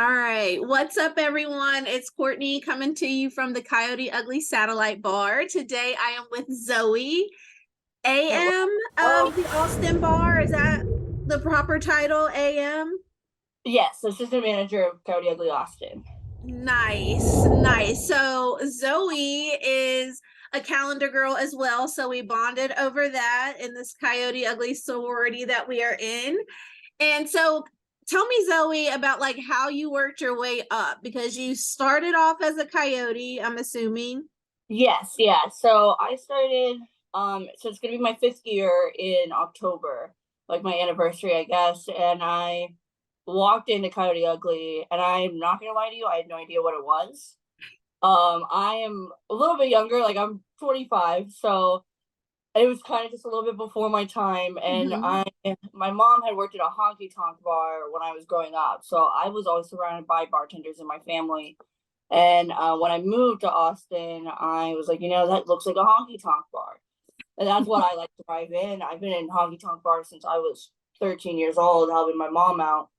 All right. What's up, everyone? It's Courtney coming to you from the Coyote Ugly Satellite Bar. Today I am with Zoe, Hello. AM of the Austin Bar. Is that the proper title, AM? Yes, assistant manager of Coyote Ugly Austin. Nice, nice. So Zoe is a calendar girl as well. So we bonded over that in this Coyote Ugly sorority that we are in. And so tell me, Zoe, about like how you worked your way up because you started off as a coyote, I'm assuming. Yes, yeah. So I started so it's gonna be my fifth year in October, like my anniversary, I guess. And I walked into Coyote Ugly and I'm not gonna lie to you, I had no idea what it was. I am a little bit younger, like I'm 25, so it was kind of just a little bit before my time. And Mhm. my mom had worked at a honky tonk bar when I was growing up, so I was always surrounded by bartenders in my family. And when I moved to Austin, I was like, that looks like a honky tonk bar. And that's what I like to drive in. I've been in honky tonk bars since I was 13 years old, helping my mom out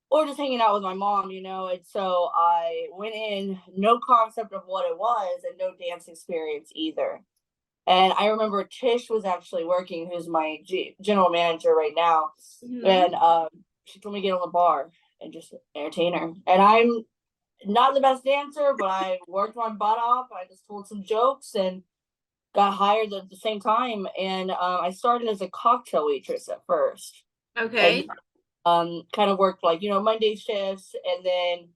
or just hanging out with my mom. And so I went in, no concept of what it was and no dance experience either. And I remember Tish was actually working, who's my general manager right now. Mhm. And she told me to get on the bar and just entertain her. And I'm not the best dancer, but I worked my butt off. I just told some jokes and got hired at the same time. And I started as a cocktail waitress at first, and Okay. kind of worked like Monday shifts, and then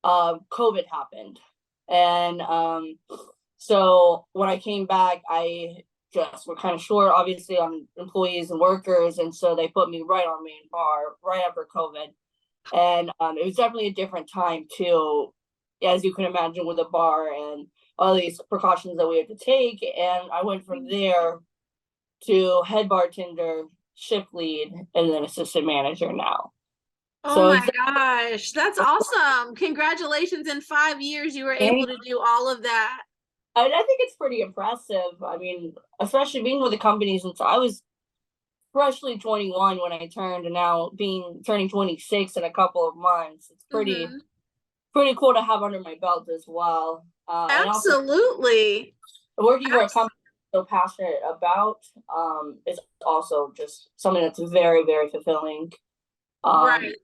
COVID happened, and so when I came back, I just were kind of short, obviously, on employees and workers, and so they put me right on main bar right after COVID. And it was definitely a different time too, as you can imagine, with a bar and all these precautions that we had to take. And I went from there to head bartender, shift lead, and then assistant manager now. Oh So my it's gosh, that's awesome. Congratulations. In 5 years, you were able to do all of that. I think it's pretty impressive. I mean, especially being with the company since I was freshly 21 when I turned, and now being turning 26 in a couple of months. It's Mhm. pretty cool to have under my belt as well. And also Absolutely. working for a Abs- company I'm so passionate about is also just something that's very, very fulfilling. Um, right.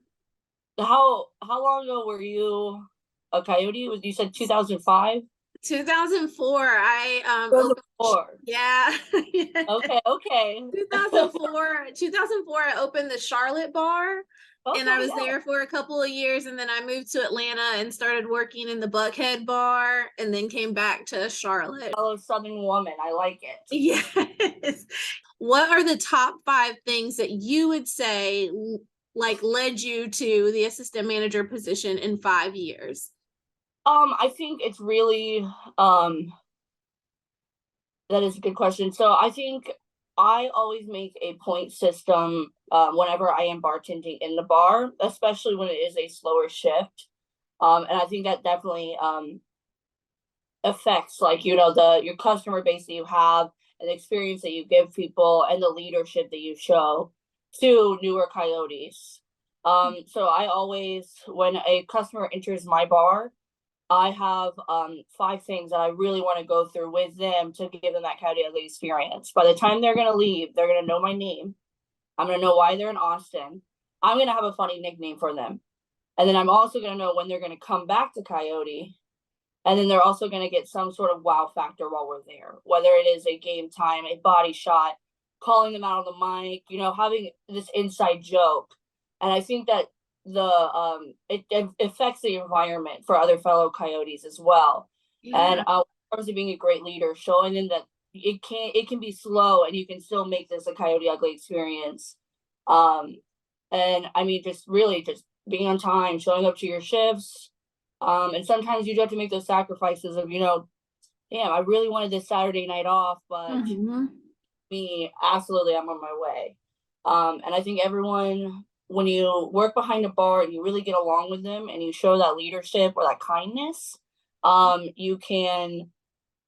how long ago were you a coyote? Was you said 2005? 2004, I opened, 2004. yeah. Okay, okay. 2004 I opened the Charlotte bar and I Okay, was yeah. there for a couple of years and then I moved to Atlanta and started working in the Buckhead bar and then came back to Charlotte. Fellow Southern woman. I like it. Yes. What are the top 5 things that you would say like led you to the assistant manager position in 5 years? I think it's really um that is a good question. So I think I always make a point system whenever I am bartending in the bar, especially when it is a slower shift. And I think that definitely affects, like, the your customer base that you have and the experience that you give people and the leadership that you show to newer coyotes. So I always, when a customer enters my bar, I have 5 things that I really want to go through with them to give them that Coyote Ugly experience. By the time they're gonna leave, they're gonna know my name. I'm gonna know why they're in Austin. I'm gonna have a funny nickname for them. And then I'm also gonna know when they're gonna come back to Coyote. And then they're also gonna get some sort of wow factor while we're there, whether it is a game time, a body shot, calling them out on the mic, having this inside joke. And I think that the it affects the environment for other fellow coyotes as well. And Yeah. in terms of being a great leader, showing them that it can be slow and you can still make this a Coyote Ugly experience. Um, and I mean, just really just being on time, showing up to your shifts. And sometimes you do have to make those sacrifices of, damn, I really wanted this Saturday night off, but Mhm. me, absolutely, I'm on my way. And I think everyone, when you work behind a bar and you really get along with them and you show that leadership or that kindness, you can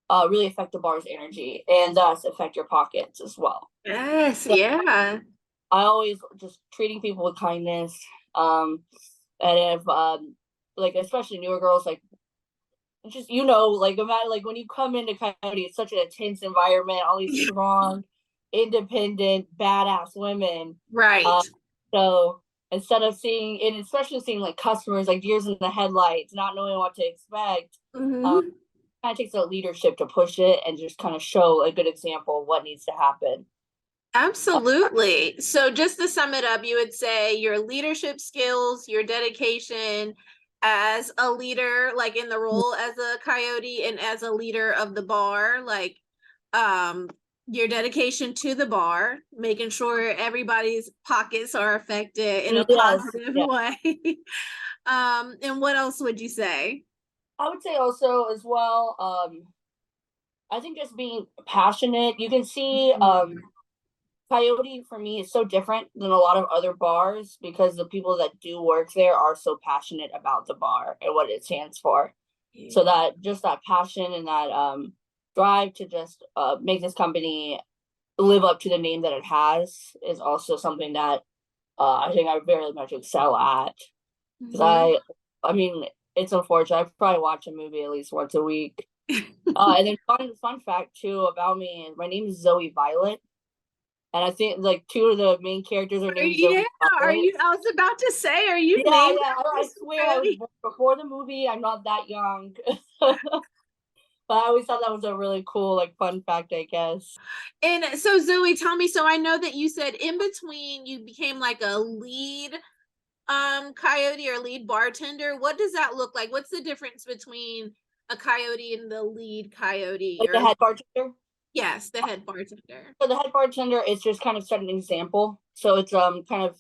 really affect the bar's energy and thus affect your pockets as well. Yes, So yeah. I always just treating people with kindness. And if like especially newer girls, like just like imagine like when you come into Coyote, it's such an intense environment, all these strong, independent, badass women. Right. Um, so instead of seeing and especially seeing like customers like deers in the headlights, not knowing what to expect, Hmm. kind of takes a leadership to push it and just kind of show a good example of what needs to happen. Absolutely. So just to sum it up, you would say your leadership skills, your dedication as a leader, like in the role as a coyote and as a leader of the bar, like um your dedication to the bar, making sure everybody's pockets are affected in a Yes, positive yeah. way. And what else would you say? I would say also as well, I think just being passionate. You can see Mhm. Coyote for me is so different than a lot of other bars because the people that do work there are so passionate about the bar and what it stands for. So Yeah. that just that passion and that drive to just make this company live up to the name that it has is also something that I think I very much excel at. Because Mhm. I mean, it's unfortunate. I probably watch a movie at least once a week. And then fun fact too about me is my name is Zoe Violet, and I think like two of the main characters are named Yeah, Zoe are Violet. you? I was about to say, are you Yeah, named yeah. after I some swear I was coyote? born before the movie. I'm not that young, but I always thought that was a really cool, like, fun fact, I guess. And so Zoe, tell me, so I know that you said in between you became like a lead coyote or lead bartender. What does that look like? What's the difference between a coyote and the lead coyote Like the or head bartender. yes, the head bartender. So the head bartender is just kind of set an example. So it's kind of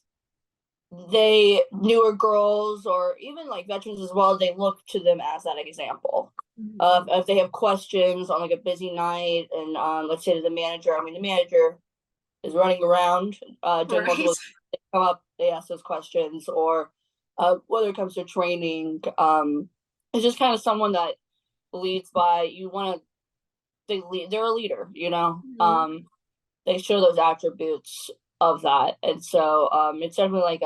they newer girls or even like veterans as well, they look to them as that example. Mhm. If they have questions on like a busy night and let's say to the manager, I mean the manager is running around doing Right. multiple, they come up, they ask those questions, or whether it comes to training, it's just kind of someone that leads by you want to they're a leader, Mhm. they show those attributes of that. And so it's definitely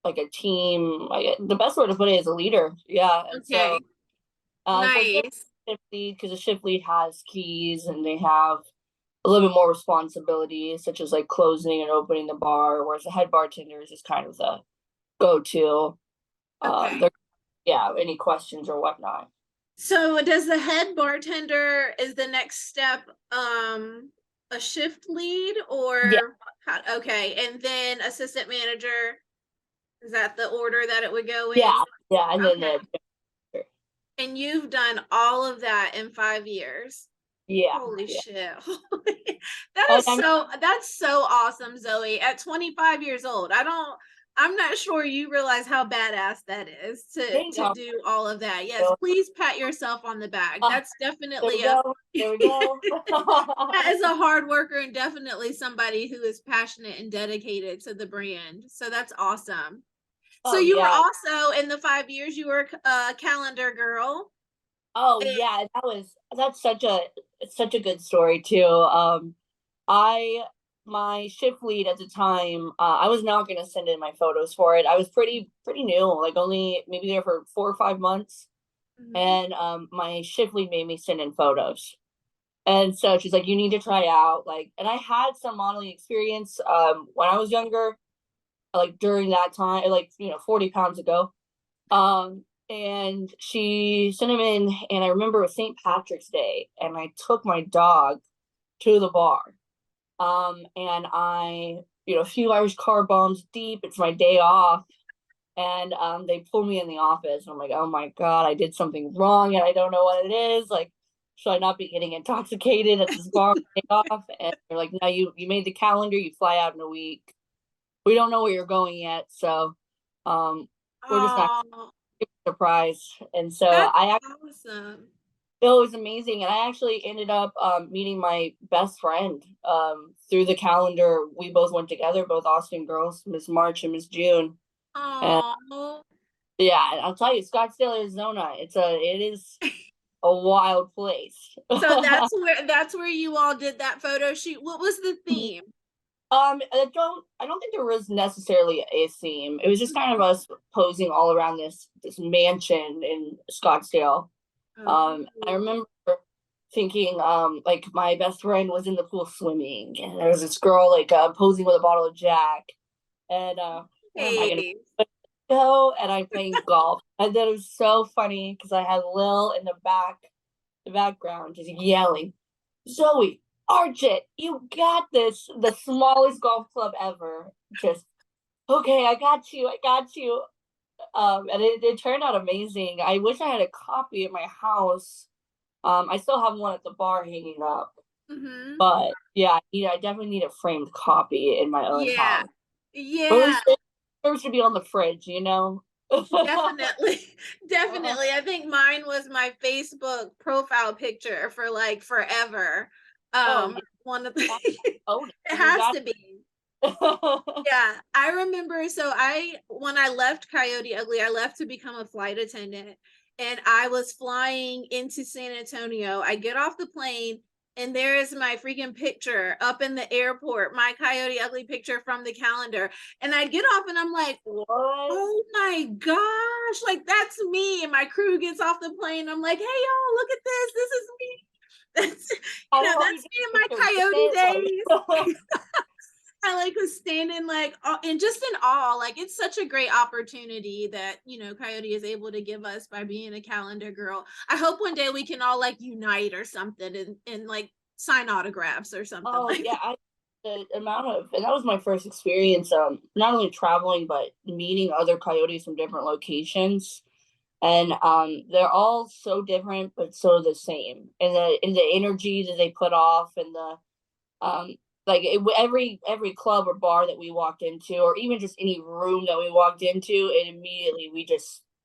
like a team. Like the best word to put it is a leader. Yeah. And so Okay. so it's Nice. shift lead because the shift lead has keys and they have a little bit more responsibilities, such as like closing and opening the bar, whereas the head bartender is just kind of the go-to. Okay. Yeah, any questions or whatnot. So does the head bartender is the next step a shift lead Yeah, or okay, and then assistant manager, is that the order that it would go in? yeah, yeah, and then Okay. And you've done all of that in 5 years. yeah, Holy yeah. shit. That And is I mean, that's so awesome, Zoe. At 25 years old. I'm not sure you realize how badass that is thank to you. do all of that. Yes, please pat yourself on the back. Uh, That's there definitely we a go. There we go. that is a hard worker and definitely somebody who is passionate and dedicated to the brand. So that's awesome. So Oh you were yeah. also in the 5 years you were a calendar girl. Oh And, yeah. That's such a good story too. I my shift lead at the time, I was not gonna send in my photos for it. I was pretty new, like only maybe there for 4 or 5 months, mhm, and my shift lead made me send in photos. And so she's like, "You need to try out." Like, and I had some modeling experience when I was younger, like during that time, like 40 pounds ago. And she sent him in, and I remember it was St. Patrick's Day, and I took my dog to the bar. And a few Irish car bombs deep. It's my day off, and they pulled me in the office. And I'm like, oh my god, I did something wrong, and I don't know what it is. Like, should I not be getting intoxicated at this bar day off? And they're like, no, you made the calendar. You fly out in a week. We don't know where you're going yet, so um, we're just not oh, surprised. And so that's I awesome. it was amazing, and I actually ended up meeting my best friend through the calendar. We both went together, both Austin girls, Miss March and Miss June. And Oh, yeah, I'll tell you, Scottsdale, Arizona, it is a wild place. so that's where you all did that photo shoot. What was the theme? I don't think there was necessarily a theme. It was just kind of us posing all around this mansion in Scottsdale. I Oh, remember thinking, like my best friend was in the pool swimming, and there was this girl like posing with a bottle of Jack, and where am I gonna hey. go? And I'm playing golf, and then it was so funny because I had Lil in the background, just yelling, "Zoe, arch it! You got this!" The smallest golf club ever. Just okay, I got you. And it turned out amazing. I wish I had a copy in my house. I still have one at the bar hanging up, Mm-hmm. but yeah, I definitely need a framed copy in my own Yeah. house. Or at Yeah. least it should be on the fridge, you know? Definitely. Definitely. I think mine was my Facebook profile picture for like forever. Oh yeah, One of the you own it. it You has got to be. Yeah, I remember. So when I left Coyote Ugly, I left to become a flight attendant, and I was flying into San Antonio. I get off the plane, and there is my freaking picture up in the airport, my Coyote Ugly picture from the calendar. And I get off, and I'm like, what? oh my gosh, like that's me. And my crew gets off the plane. I'm like, hey y'all, look at this. This is me. That's How long did that's you me in take my a picture with Coyote it? Like, days. I like was standing like and just in awe. Like it's such a great opportunity that Coyote is able to give us by being a calendar girl. I hope one day we can all like unite or something and like sign autographs or something oh like yeah, the amount of and that was my first experience, not only traveling but meeting other coyotes from different locations. And they're all so different but so the same. And the energy that they put off and the um every club or bar that we walked into, or even just any room that we walked into, and immediately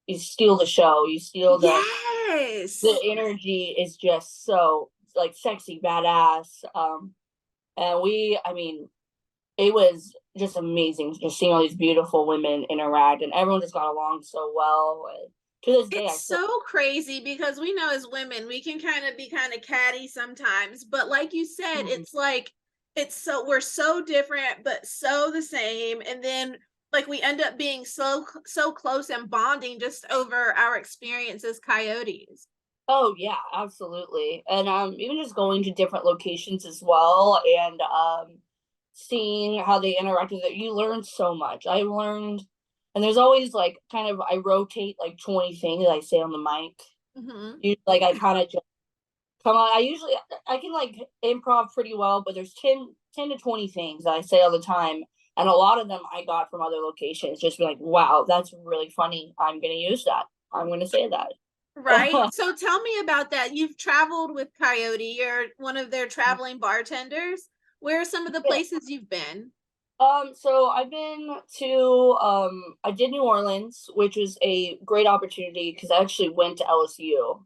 you steal the show, you steal the yes. energy is just so like sexy badass. And I mean, it was just amazing just seeing all these beautiful women interact, and everyone just got along so well. And to this day, I It's still so crazy because we know as women we can kind of be kind of catty sometimes, but like you said, Mhm. it's like it's so we're so different but so the same, and then like we end up being so close and bonding just over our experience as coyotes. Oh yeah, absolutely. And even just going to different locations as well, and seeing how they interact with it, you learn so much. I learned, and there's always like kind of I rotate like 20 things I say on the mic. Mm-hmm. Like I kind of just come on. I can like improv pretty well, but there's 10 to 20 things that I say all the time. And a lot of them I got from other locations. Just be like, wow, that's really funny. I'm gonna use that. I'm gonna say that. Right. So tell me about that. You've traveled with Coyote. You're one of their traveling bartenders. Where are some of the Yeah. places you've been? So I've been to I did New Orleans, which was a great opportunity because I actually went to LSU.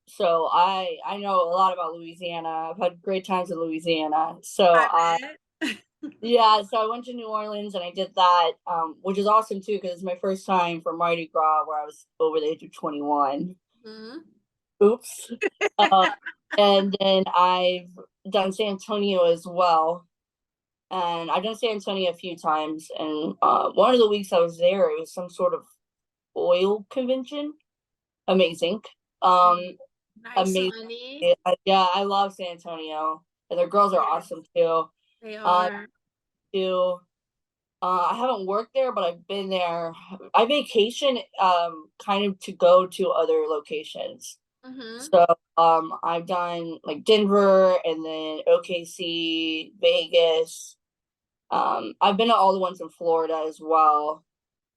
So I know a lot about Louisiana. I've had great times in Louisiana. I bet. Yeah, so I went to New Orleans and I did that, which is awesome too because it's my first time for Mardi Gras where I was over the age of 21. Mhm. Oops. Uh, and then I've done San Antonio as well, and I've done San Antonio a few times. And one of the weeks I was there, it was some sort of oil convention. Amazing, um, Nice, amazing. honey. Yeah, I love San Antonio, and their girls are Yes, awesome too. they Uh, are. too. I haven't worked there, but I've been there. I vacation, kind of to go to other locations. Mm-hmm. So, I've done like Denver and then OKC, Vegas. I've been to all the ones in Florida as well.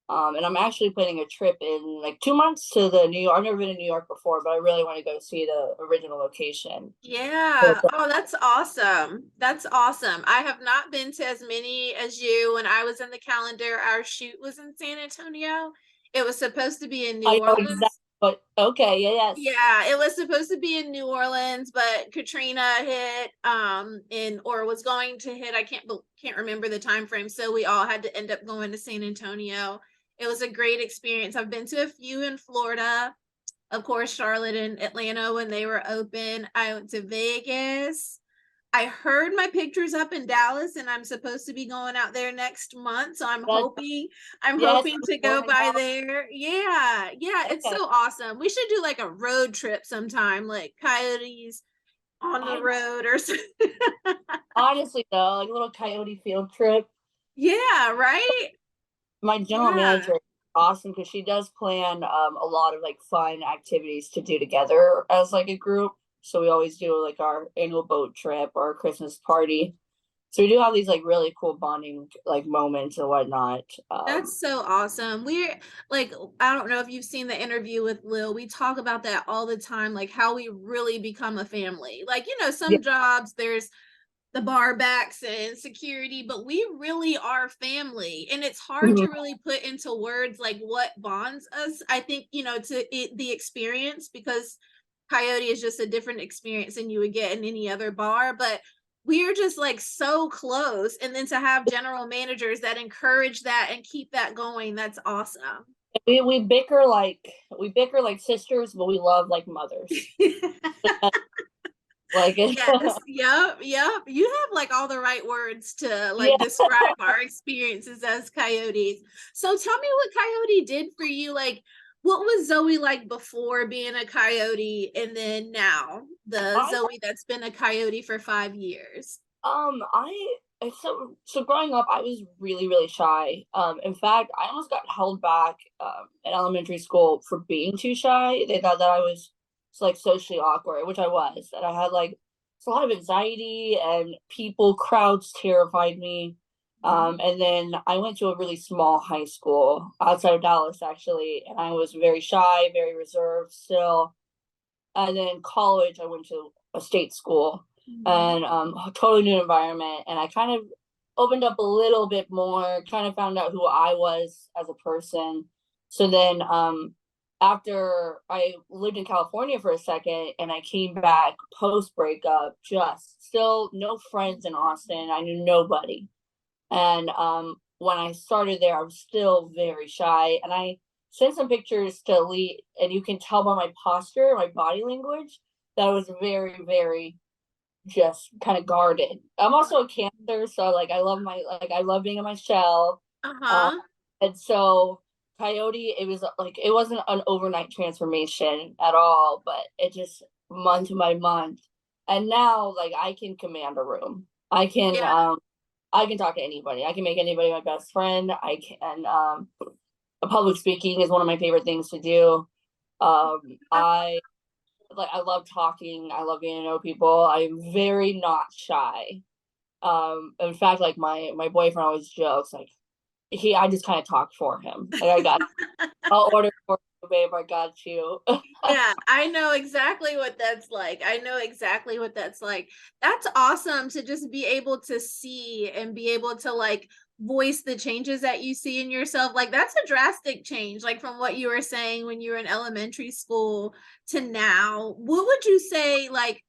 And I'm actually planning a trip in like 2 months to the New York. I've never been to New York before, but I really want to go see the original location. Yeah. Oh, that's awesome. That's awesome. I have not been to as many as you. When I was in the calendar, our shoot was in San Antonio. It was supposed to be in New I know exactly, Orleans. but okay, yeah, yes. Yeah, it was supposed to be in New Orleans, but Katrina hit in or was going to hit. I can't remember the time frame, so we all had to end up going to San Antonio. It was a great experience. I've been to a few in Florida, of course, Charlotte and Atlanta when they were open. I went to Vegas. I heard my pictures up in Dallas and I'm supposed to be going out there next month. So That I'm yes, hoping I'm to go going by out. there. Yeah. Yeah. It's Okay. so awesome. We should do like a road trip sometime, like Coyotes on the I road or something. honestly though, like a little coyote field trip. Yeah, right? My general Yeah. manager is awesome because she does plan a lot of like fun activities to do together as like a group. So we always do like our annual boat trip or our Christmas party. So we do have these like really cool bonding like moments and whatnot. That's so awesome. We're like, I don't know if you've seen the interview with Lil. We talk about that all the time, like how we really become a family. Like, Yeah. some jobs, there's the bar backs and security, but we really are family. And it's hard Mhm. to really put into words like what bonds us. I think, the experience, because Coyote is just a different experience than you would get in any other bar, but we're just like so close. And then to have general managers that encourage that and keep that going, that's awesome. We bicker like sisters, but we love like mothers. Like Yes, yep, yep. You have like all the right words to yeah. like describe our experiences as coyotes. So tell me what Coyote did for you. Like, what was Zoe like before being a coyote, and then now the I Zoe that's been a coyote for 5 years? I growing up, I was really, really shy. In fact, I almost got held back in elementary school for being too shy. They thought that I was like socially awkward, which I was. And I had like a lot of anxiety and crowds terrified me. And then I went to a really small high school outside of Dallas, actually, and I was very shy, very reserved still. And then college, I went to a state school Mhm. and a totally new environment. And I kind of opened up a little bit more, kind of found out who I was as a person. So then, after I lived in California for a second and I came back post breakup, just still no friends in Austin. I knew nobody. And when I started there, I was still very shy. And I sent some pictures to Lee, and you can tell by my posture, my body language, that I was very, very just kind of guarded. I'm also a Cancer, so like I love being in my shell. Um, Uh-huh. and so Coyote, it was like it wasn't an overnight transformation at all, but it just month by month. And now like I can command a room. Yeah. I can talk to anybody. I can make anybody my best friend. I can public speaking is one of my favorite things to do. I I love talking. I love getting to know people. I'm very not shy. In fact, like my boyfriend always jokes like I just kind of talk for him. Like I'll order for you, babe. I got you. Yeah, I know exactly what that's like. I know exactly what that's like. That's awesome to just be able to see and be able to like voice the changes that you see in yourself. Like that's a drastic change, like from what you were saying when you were in elementary school to now. What would you say, like,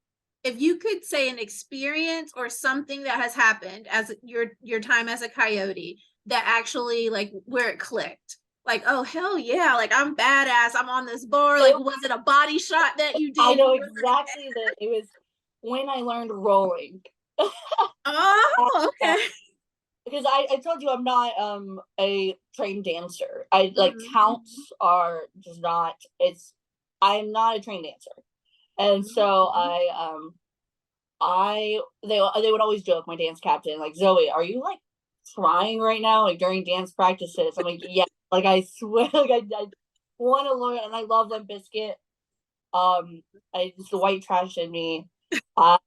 if you could say an experience or something that has happened as your time as a coyote that actually like where it clicked? Like, oh hell yeah, like I'm badass, I'm on this bar. Like, It, was it a body shot that you I did? know exactly that it was when I learned rolling. Oh, okay. Because I told you I'm not a trained dancer. I like Mhm. counts are just not it's I'm not a trained dancer. And so they would always joke, my dance captain, like, Zoe, are you like trying right now? Like during dance practices? I'm like, yeah, like I swear, like I want to learn and I love Limp Bizkit. I just the white trash in me. I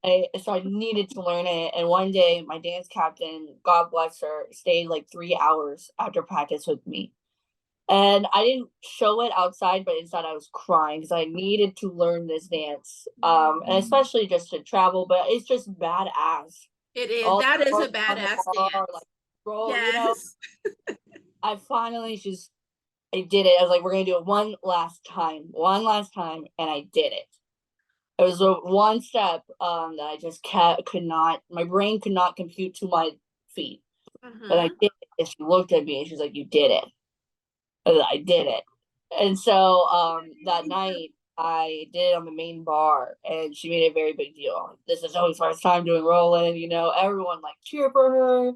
needed to learn it, and one day my dance captain, God bless her, stayed like 3 hours after practice with me, and I didn't show it outside, but inside I was crying because I needed to learn this dance, and especially just to travel. But it's just badass. It is. All That is the a on the badass bar, like dance. roll, Yes. I finally just I did it. I was like, we're gonna do it one last time, and I did it. It was a one step that I just could not. My brain could not compute to my feet, but I Uh-huh. did it. And she looked at me and she's like, "You did it." And I did it. And so that night, I did it on the main bar, and she made a very big deal. This is Zoe's first time doing rolling, everyone like cheer for her,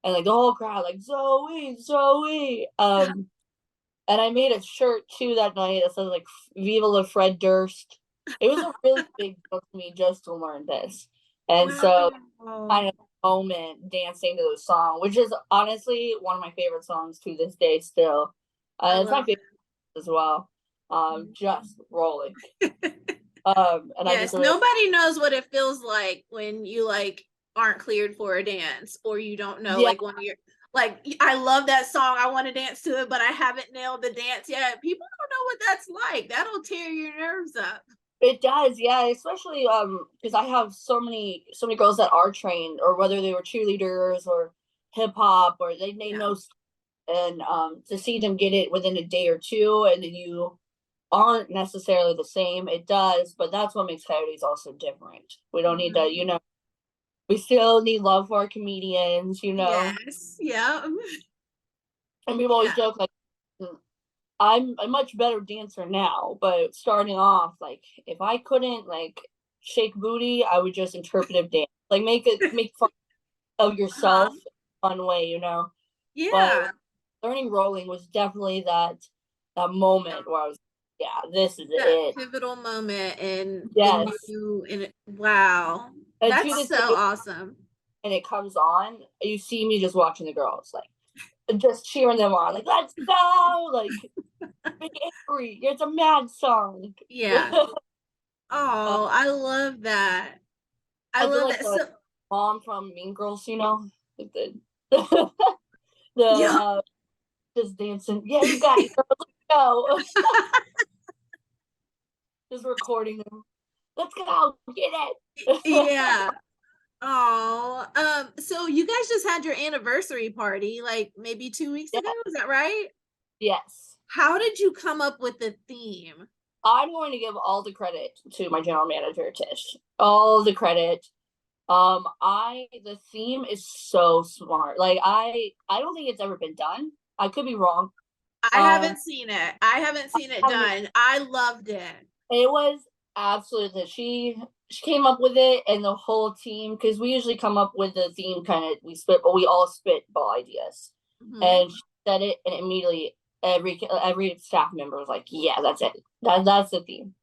and like the whole crowd like Zoe, Zoe. And I made a shirt too that night that says like "Viva la Fred Durst." It was a really big deal to me just to learn this, and so Wow. kind of moment dancing to the song, which is honestly one of my favorite songs to this day still. I It's my love favorite as well. Just rolling. And I just Yes, really, nobody knows what it feels like when you like aren't cleared for a dance or you don't know yeah, like when you're like I love that song. I want to dance to it, but I haven't nailed the dance yet. People don't know what that's like. That'll tear your nerves up. it does. Yeah, especially because I have so many girls that are trained, or whether they were cheerleaders or hip hop, or they Yeah. know, and to see them get it within a day or two, and then you aren't necessarily the same. It does, but that's what makes Coyotes also different. We don't need to, Mhm. we still need love for our comedians. Yes. Yeah. And people always Yeah. joke like, I'm a much better dancer now, but starting off, like, if I couldn't like shake booty, I would just interpretive dance, like make fun of yourself, Uh-huh. fun way. But Yeah. learning rolling was definitely that moment where I was, yeah, this is That it. pivotal moment in the Yes. new and wow. And to That's this so day, awesome. and it comes on, you see me just watching the girls, like just cheering them on, like let's go, like be angry. It's a mad song. Yeah. uh, Oh, I love that. I I feel love like that. the So mom from Mean Girls, like the yeah. just dancing. Yeah, you got it, girl. Let's go. Just recording them. Let's go. Get it. Yeah. Oh, so you guys just had your anniversary party like maybe 2 weeks Yeah. ago, is that right? Yes. How did you come up with the theme? I'm going to give all the credit to my general manager, Tish. All the credit. I the theme is so smart. Like I don't think it's ever been done. I could be wrong. I Um, haven't seen it. I haven't seen it done. I loved it. it was absolutely she came up with it, and the whole team, because we usually come up with the theme kind of we spit, but we all spitball ideas, Mhm. and she said it, and immediately every staff member was like, yeah, that's it. That's the theme.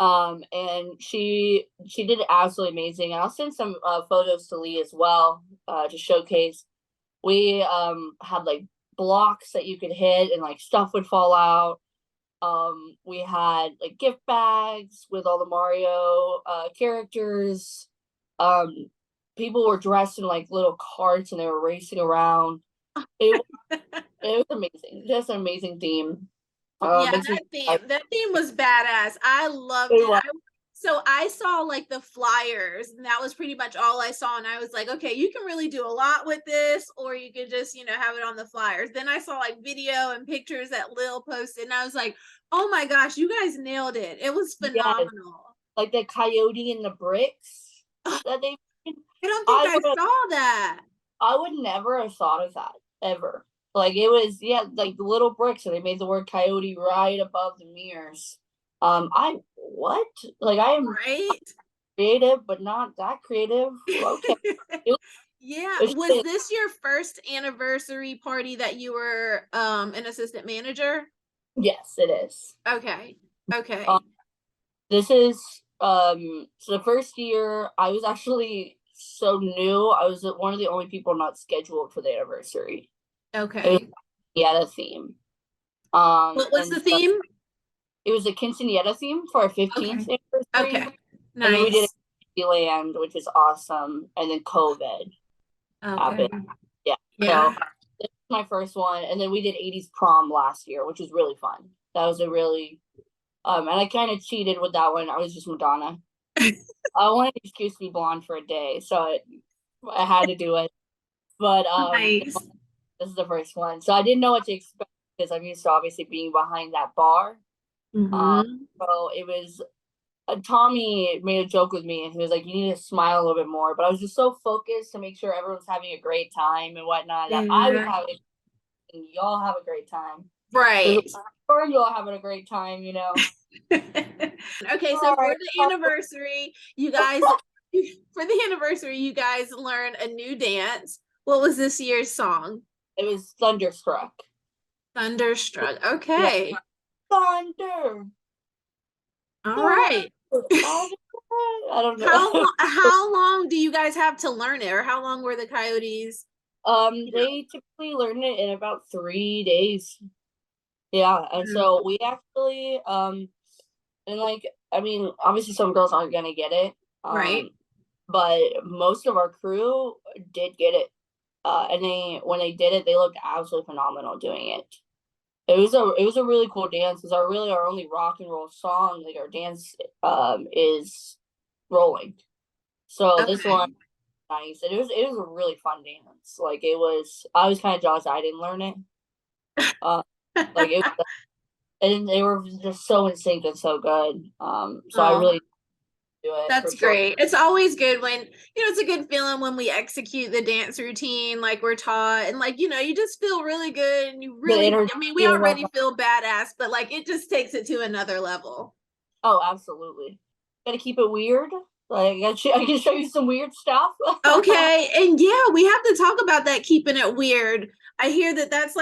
And she did it absolutely amazing. And I'll send some photos to Lee as well, to showcase. We had like blocks that you could hit, and like stuff would fall out. We had like gift bags with all the Mario characters. Um, People were dressed in like little carts, and they were racing around. It it was amazing, just an amazing theme. Yeah, Makes me that theme was badass. I loved it it. was, So I saw like the flyers, and that was pretty much all I saw. And I was like, okay, you can really do a lot with this, or you could just, have it on the flyers. Then I saw like video and pictures that Lil posted, and I was like, oh my gosh, you guys nailed it. It was yes, phenomenal. like the coyote and the bricks that they made. I don't think I I would have saw that. I would never have thought of that ever. Like it was, yeah, like the little bricks, and they made the word coyote right above the mirrors. I what? Like I am Right? creative, but not that creative. Okay. It Yeah. was, Was this your first anniversary party that you were an assistant manager? yes, it is. Okay. Um, Okay. this is so the first year I was actually so new. I was one of the only people not scheduled for the anniversary. It was Okay. yeah, the theme. What was And the so theme? it was a quinceanera theme for our 15th Okay. anniversary, Okay. and then we did Nice. a land, which was awesome, and then COVID Okay. happened. Yeah, Yeah. so this was my first one, and then we did 80s prom last year, which was really fun. That was a really and I kind of cheated with that one. I was just Madonna. I wanted an excuse to be blonde for a day, so I had to do it. But Nice. this is the first one, so I didn't know what to expect because I'm used to obviously being behind that bar. Um, Hmm. so it was Tommy made a joke with me, and he was like, "You need to smile a little bit more." But I was just so focused to make sure everyone's having a great time and whatnot, that I was Yeah. having and y'all have a great time. Right. Or you're having a great time, you know. Okay, so All for right. the anniversary, you guys, for the anniversary, you guys learned a new dance. What was this year's song? It was Thunderstruck. Thunderstruck. Yeah. Okay. Thunder. All Thunder. right. I don't know. How long do you guys have to learn it, or how long were the Coyotes? They typically learn it in about 3 days. Yeah, and Mm, so we actually, and like, I mean, obviously some girls aren't gonna get it, right. but most of our crew did get it. And when they did it, they looked absolutely phenomenal doing it. It was a really cool dance. It's our only rock and roll song. Like our dance is rolling. So this one Okay. nice. And it was a really fun dance. Like I was kind of jealous I didn't learn it. Uh like it and they were just so in sync and so good. So I Oh, really do it for that's sure. great. It's always good when, it's a good feeling when we execute the dance routine like we're taught. And like, you just feel really good and you The really, energy I mean, we of already feel badass, but like it just takes it to another level. oh, absolutely. Gotta keep it weird. Like I can show you some weird stuff. Okay. And yeah, we have to talk about that, keeping it weird. I hear that that's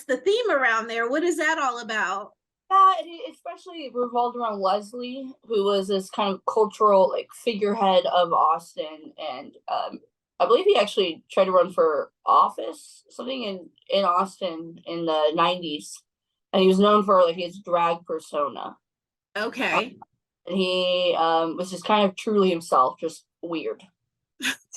the theme around there. What is that all about? Yeah, and it especially revolved around Leslie, who was this kind of cultural like figurehead of Austin, and I believe he actually tried to run for office, something in Austin in the '90s, and he was known for like his drag persona, Okay. and he was just kind of truly himself, just weird.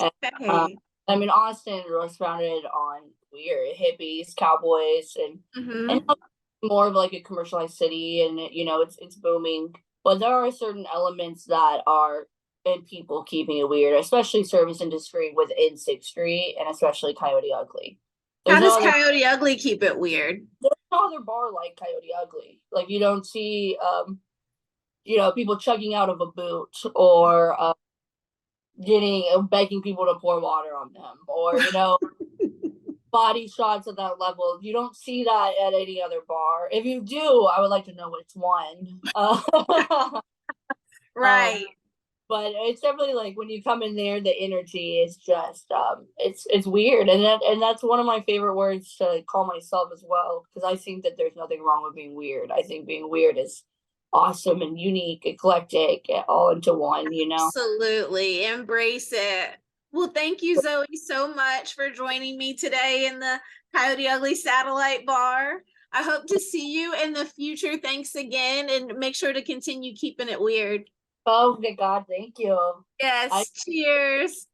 And, uh, Okay. I mean, Austin was founded on weird hippies, cowboys, and Hmm. now it's more of like a commercialized city, and it's booming. But there are certain elements that are in people keeping it weird, especially service industry within Sixth Street, and especially Coyote Ugly. How There's does no other Coyote Ugly keep it weird? there's no other bar like Coyote Ugly. Like you don't see people chugging out of a boot or getting begging people to pour water on them or body shots at that level. You don't see that at any other bar. If you do, I would like to know which one. Um, Right. but it's definitely like when you come in there, the energy is just it's weird, and that's one of my favorite words to call myself as well because I think that there's nothing wrong with being weird. I think being weird is awesome and unique, eclectic, all into one. Absolutely. Embrace it. Well, thank you, Zoe, so much for joining me today in the Coyote Ugly Satellite Bar. I hope to see you in the future. Thanks again, and make sure to continue keeping it weird. Oh my God, thank you. I Yes. Cheers.